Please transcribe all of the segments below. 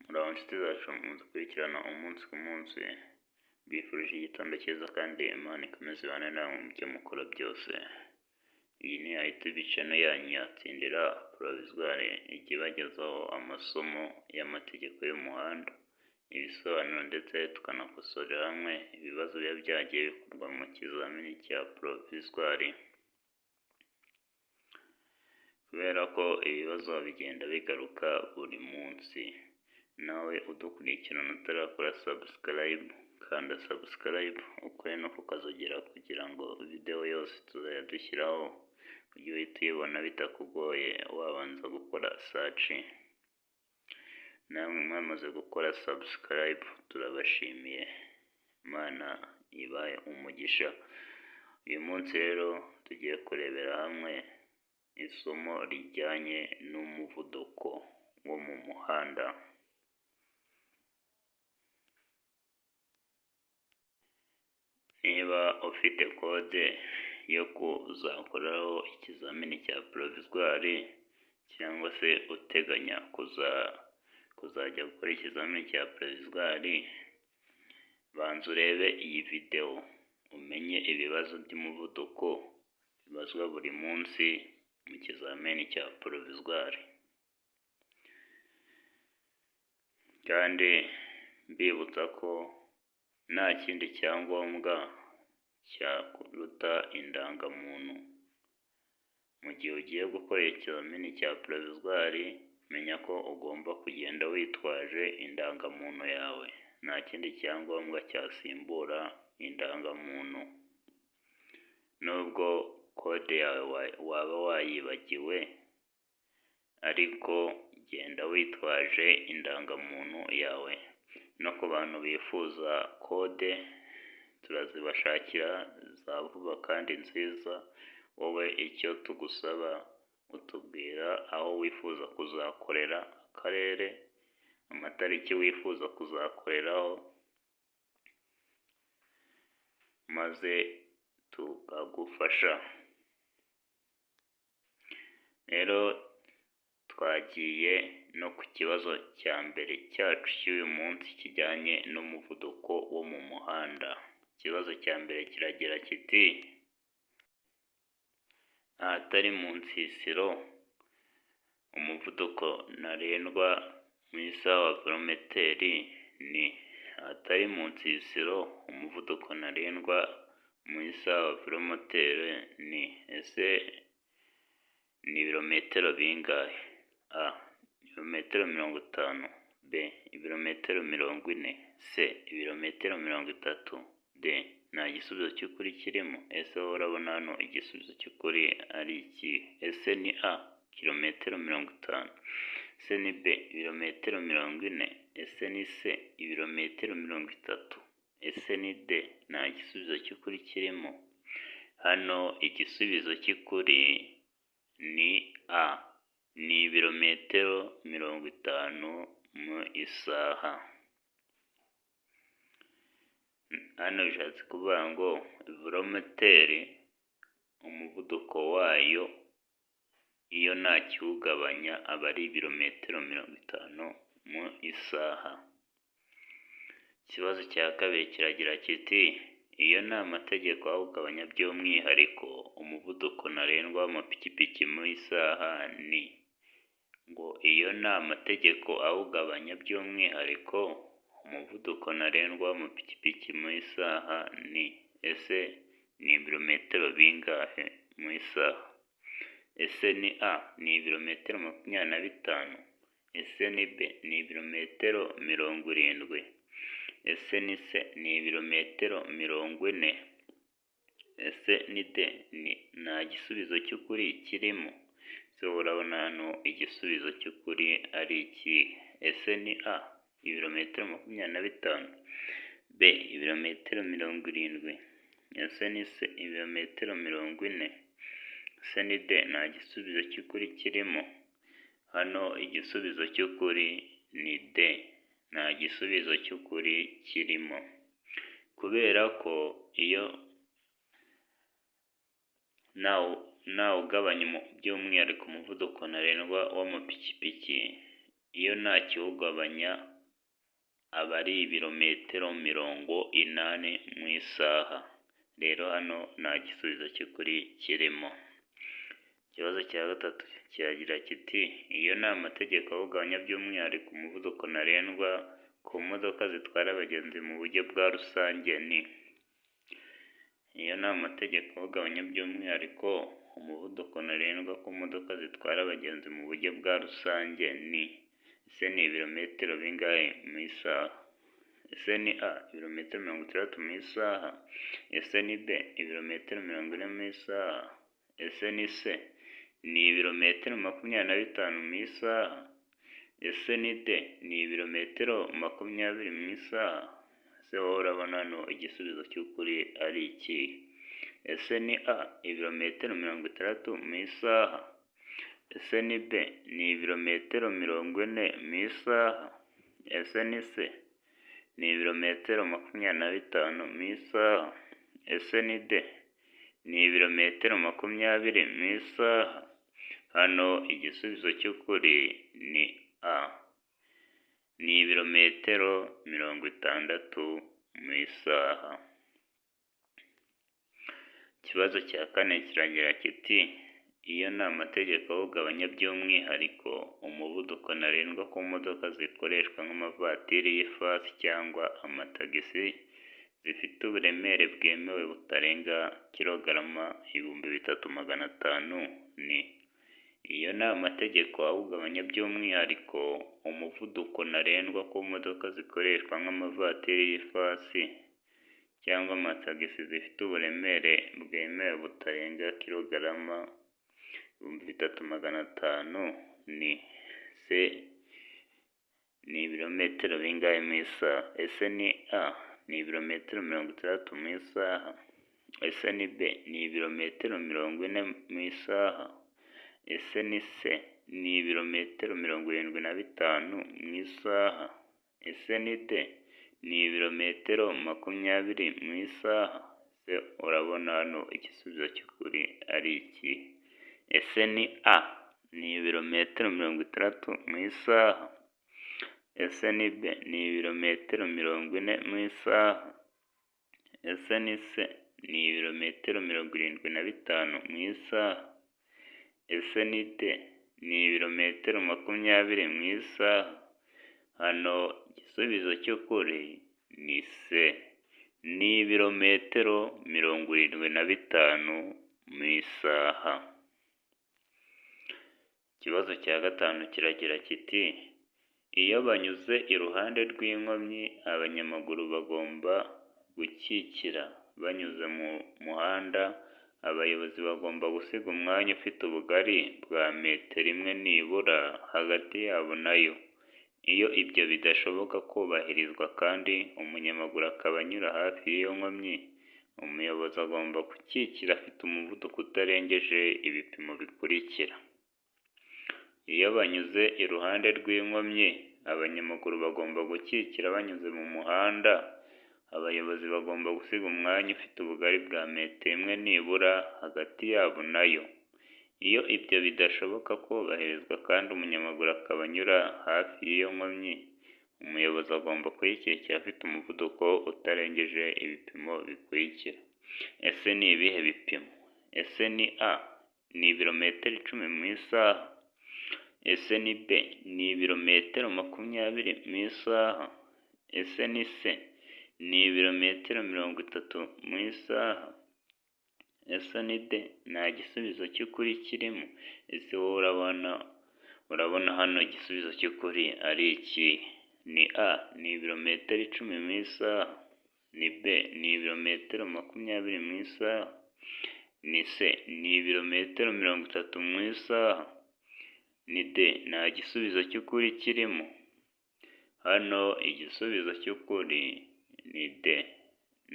Muraho nshuti zacu mudukurikirana umunsi ku munsi, mbifurije igitondo cyiza kandi Imana ikomeze ibane namwe mu byo mukora byose. Iyi ni YouTube channel yanyu Yatsindira Provisoire, ijya ibagezaho amasomo y'amategeko y'umuhanda, ibisobanuro ndetse tukanakosorera hamwe ibibazo biba byagiye bikorwa mu kizamini cya Provisoire. Kubera ko ibibazo bigenda bigaruka buri munsi, nawe udukurikirana utarakora subscribe, kanda subscribe ukore no kukazogera kugira ngo video yose tuzajya dushyiraho ujye uhita uyibona bitakugoye wabanza gukora search. Namwe mwamaze gukora subscribe turabashimiye, Imana ibahe umugisha. Uyu munsi rero tugiye kurebera hamwe isomo rijyanye n'umuvuduko wo mu muhanda. Niba ufite kode yo kuzakoraho ikizamini cya Provisoire cyangwa se uteganya kuzajya gukora ikizamini cya Provisoire, banza urebe iyi video umenye ibibazo by'umuvuduko bibazwa buri munsi mu kizamini cya Provisoire. Kandi mbibutsa ko nta kindi cyangombwa cyakuruta indangamuntu. Mu gihe ugiye gukora ikizamini cya Provisoire, menya ko ugomba kugenda witwaje indangamuntu yawe. Nta kindi cyangombwa cyasimbura indangamuntu. Nubwo kode yawe waba wayibagiwe, ariko genda witwaje indangamuntu yawe. No ku bantu bifuza kode turazibashakira za vuba kandi nziza. Wowe icyo tugusaba utubwira aho wifuza kuzakorera, akarere, amatariki wifuza kuzakoreraho, maze tukagufasha. Rero twagiye no ku kibazo cya mbere cyacu cy'uyu munsi kijyanye n'umuvuduko wo mu muhanda. Ikibazo cya mbere kiragira kiti: ahatari mu nsisiro umuvuduko ntarengwa mu isaha wa kilometeri ni. Ahatari mu nsisiro umuvuduko ntarengwa mu isaha wa kilometeri ni. Ese ni ibirometero bingahe? A. Ibirometero 50. B. Ibirometero 40. C. Ibirometero 30. D. Nta gisubizo cy'ukuri kirimo. Ese wowe urabona hano igisubizo cy'ukuri ari iki? Ese ni A. Kilometero 50. Ese ni B. Ibirometero 40. Ese ni C. Ibirometero 30. Ese ni D. Nta gisubizo cy'ukuri kirimo. Hano igisubizo cy'ukuri ni A. Ni ibirometero 50 mu isaha. Hano bishatse kuvuga ngo velomoteri umuvuduko wayo iyo nta kiwugabanya aba ari ibirometero 50 mu isaha. Ikibazo cya kabiri kiragira kiti: iyo nta mategeko awugabanya by'umwihariko umuvuduko ntarengwa w'amapikipiki mu isaha ni. Ngo iyo nta mategeko awugabanya by'umwihariko umuvuduko ntarengwa w'amapikipiki mu isaha ni. Ese ni ibirometero bingahe mu isaha? Ese ni A. Ni ibirometero 25. Ese ni B. Ni ibirometero 70. Ese ni C. Ni ibirometero 40. Ese ni D. Nta gisubizo cy'ukuri kirimo. So urabona hano igisubizo cy'ukuri ari iki? Ese ni A. Ibirometero 25. B. Ibirometero 70. Ese ni C. Ibirometero 40. Ese ni D. Nta gisubizo cy'ukuri kirimo. Hano igisubizo cy'ukuri ni D. Nta gisubizo cy'ukuri kirimo. Kubera ko iyo ntawe ugabanya by'umwihariko umuvuduko ntarengwa w'amapikipiki, iyo nta kiwugabanya aba ari ibirometero 80 mu isaha. Rero hano nta gisubizo cy'ukuri kirimo. Ikibazo cya gatatu kiragira kiti iyo ni amategeko awugabanya by'umwihariko umuvuduko ntarengwa ku modoka zitwara abagenzi mu buryo bwa rusange ni. Iyo ni amategeko awugabanya by'umwihariko umuvuduko ntarengwa ku modoka zitwara abagenzi mu buryo bwa rusange ni. Ese ni ibirometero bingahe mu isaha? Ese ni A ibirometero 60 mu isaha? Ese ni B ibirometero 40 mu isaha? Ese ni C ni ibirometero 25 mu isaha? Ese ni D ni ibirometero 20 mu isaha? Ese wowe urabona hano igisubizo cy'ukuri ari iki? Ese ni A ibirometero 60 mu isaha? Ese ni B ni ibirometero 40 mu isaha? Ese ni C ni ibirometero 25 mu isaha? Ese ni D ni ibirometero 20 mu isaha? Hano igisubizo cy'ukuri ni A ni ibirometero 60 mu isaha. Ikibazo cya kane kiragira kiti iyo ni amategeko awugabanya by'umwihariko umuvuduko ntarengwa ku modoka zikoreshwa nk'amavatiri y'ifasi cyangwa amatagisi zifite uburemere bwemewe butarenga kilogarama 3500 ni. Iyo ni amategeko awugabanya by'umwihariko umuvuduko ntarengwa ku modoka zikoreshwa nk'amavatiri y'ifasi cyangwa amatagisi zifite uburemere bwemewe butarenga kilogarama 3500 ni. C ni ibirometero bingahe mu isaha? Ese ni A ni ibirometero 60 mu isaha? Ese ni B ni ibirometero 40 mu isaha? Ese ni C ni ibirometero 75 mu isaha? Ese ni D ni ibirometero 20 mu isaha? Se urabona hano igisubizo cy'ukuri ari iki? Ese ni A ni ibirometero 60 mu isaha? Ese ni B ni ibirometero 40 mu isaha? Ese ni C ni ibirometero 75 mu isaha? Ese ni D ni ibirometero 20 mu isaha? Hano igisubizo cy'ukuri ni C ni ibirometero 75 mu isaha. Ikibazo cya gatanu kiragira kiti iyo banyuze iruhande rw'inkomyi abanyamaguru bagomba gukikira banyuze mu muhanda, abayobozi bagomba gusiga umwanya ufite ubugari bwa metero imwe nibura hagati yabo nayo. Iyo ibyo bidashoboka kubahirizwa kandi umunyamaguru akaba anyura hafi y'iyo nkomyi, umuyobozi agomba gukikira afite umuvuduko utarengeje ibipimo bikurikira. Iyo banyuze iruhande rw'inkomyi abanyamaguru bagomba gukikira banyuze mu muhanda, abayobozi bagomba gusiga umwanya ufite ubugari bwa metero imwe nibura hagati yabo nayo. Iyo ibyo bidashoboka kubahirizwa kandi umunyamaguru akaba anyura hafi y'iyo nkomyi, umuyobozi agomba kuyikikira afite umuvuduko utarengeje ibipimo bikurikira. Ese ni ibihe bipimo? Ese ni A ni ibirometero 10 mu isaha? Ese ni B ni ibirometero 20 mu isaha? Ese ni C ni ibirometero 30 mu isaha? Ese ni D nta gisubizo cy'ukuri kirimo? Ese wowe urabona hano igisubizo cy'ukuri ari iki? Ni A ni ibirometero 10 mu isaha? Ni B ni ibirometero 20 mu isaha? Ni C ni ibirometero 30 mu isaha? Ni D nta gisubizo cy'ukuri kirimo? Hano igisubizo cy'ukuri ni D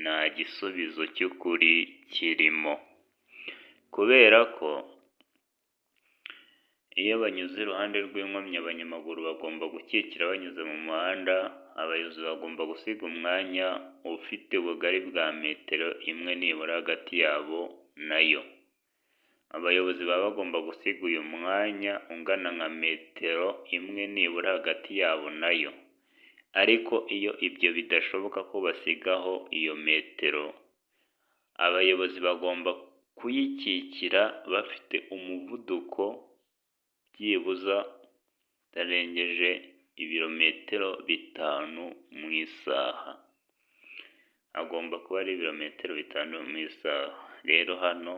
nta gisubizo cy'ukuri kirimo, kubera ko iyo banyuze iruhande rw'inkomyi abanyamaguru bagomba gukikira banyuze mu muhanda, abayobozi bagomba gusiga umwanya ufite ubugari bwa metero imwe nibura hagati yabo nayo. Abayobozi baba bagomba gusiga uyu mwanya ungana nka metero imwe nibura hagati yabo nayo. ariko iyo ibyo bidashoboka ko basigaho iyo metero, abayobozi bagomba kuyikikira bafite umuvuduko byibuza utarengeje ibirometero 5 mu isaha. Agomba kuba ari ibirometero 5 mu isaha. Rero hano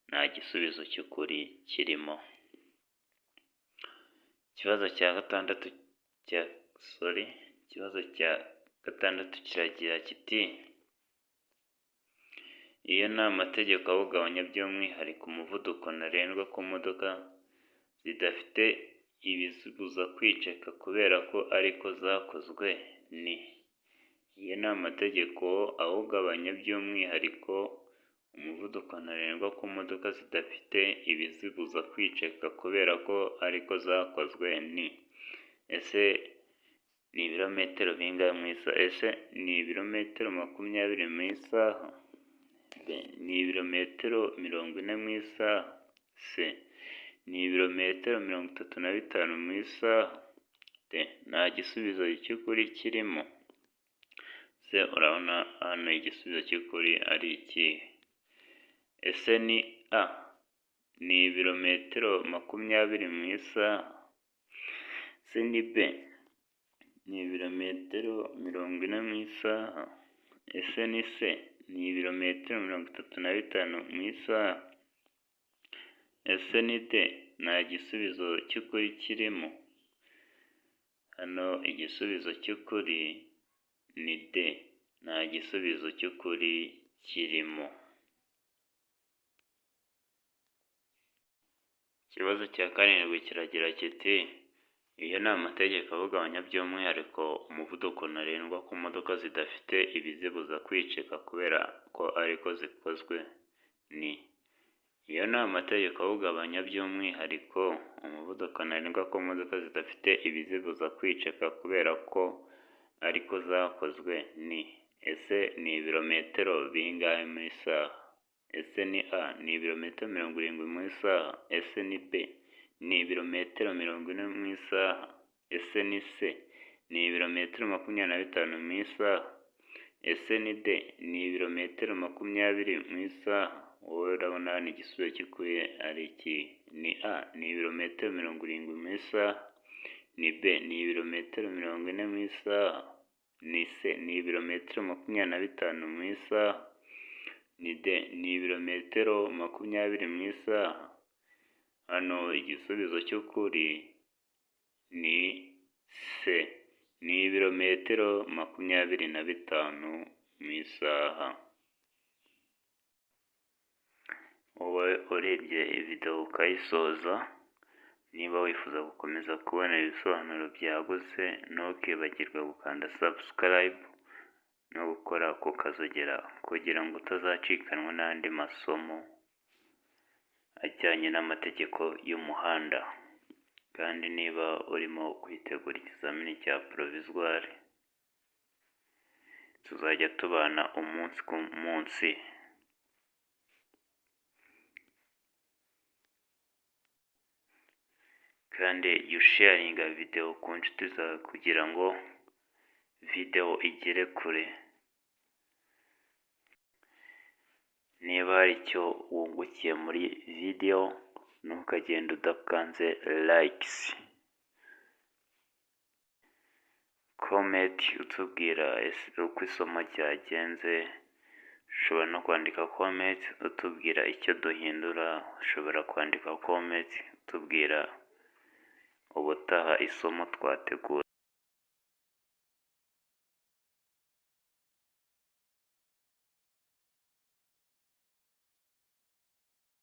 nta gisubizo cy'ukuri kirimo. Ikibazo cya gatandatu kiragira kiti: iyo nta mategeko awugabanya by'umwihariko umuvuduko ntarengwa ku modoka zidafite ibizibuza kwiceka kubera ko ariko zakozwe ni. Iyo nta mategeko awugabanya by'umwihariko umuvuduko ntarengwa ku modoka zidafite ibizibuza kwiceka kubera ko ariko zakozwe ni. Ese ni ibirometero bingahe mu isaha? Ese ni ibirometero 20 mu isaha? Ni ibirometero 40 mu isaha? Se ni ibirometero 35 mu isaha? Nta gisubizo cy'ukuri kirimo. Se urabona hano igisubizo cy'ukuri ari iki? Ese ni A, ni ibirometero 20 mu isaha? Se ni B, ni ibirometero 40 mu isaha? Ese ni C, ni ibirometero 35 mu isaha? Ese ni D, nta gisubizo cy'ukuri kirimo? Hano igisubizo cy'ukuri ni D, nta gisubizo cy'ukuri kirimo. Ikibazo cya 7 kiragira kiti: iyo ni amategeko awugabanya by'umwihariko umuvuduko ntarengwa ku modoka zidafite ibizibuza kwiceka kubera ko ariko zikozwe ni. Iyo ni amategeko awugabanya by'umwihariko umuvuduko ntarengwa ku modoka zidafite ibizibuza kwiceka kubera ko ariko zakozwe ni. Ese ni ibirometero bingahe mu isaha? Ese ni A, ni ibirometero 70 mu isaha? Ese ni B, ni ibirometero 40 mu isaha? Ese ni C, ni ibirometero 25 mu isaha? Ese ni D, ni ibirometero 20 mu isaha? Wowe urabona hano igisubizo cy'ukuri ari iki? Ni A, ni ibirometero 70 mu isaha? Ni B, ni ibirometero 40 mu isaha? Ni C, ni ibirometero 25 mu isaha? Ni D, ni ibirometero 20 mu isaha? Hano igisubizo cy'ukuri ni C, ni ibirometero 25 mu isaha. Wowe urebye video ukayisoza, niba wifuza gukomeza kubona ibisobanuro byagutse, ntukibagirwe gukanda subscribe no gukora ku kazogera kugira ngo utazacikanwa n'andi masomo ajyanye n'amategeko y'umuhanda. Kandi niba urimo kwitegura ikizamini cya provisoire, tuzajya tubana umunsi ku munsi. Kandi you sharinga video ku nshuti zawe kugira ngo video igere kure. Niba hari icyo wungukiye muri video, ntukagenda udakanze likes. Comment utubwira uko isomo ryagenze. Ushobora no kwandika comment utubwira icyo duhindura. Ushobora kwandika comment utubwira ubutaha isomo twategura.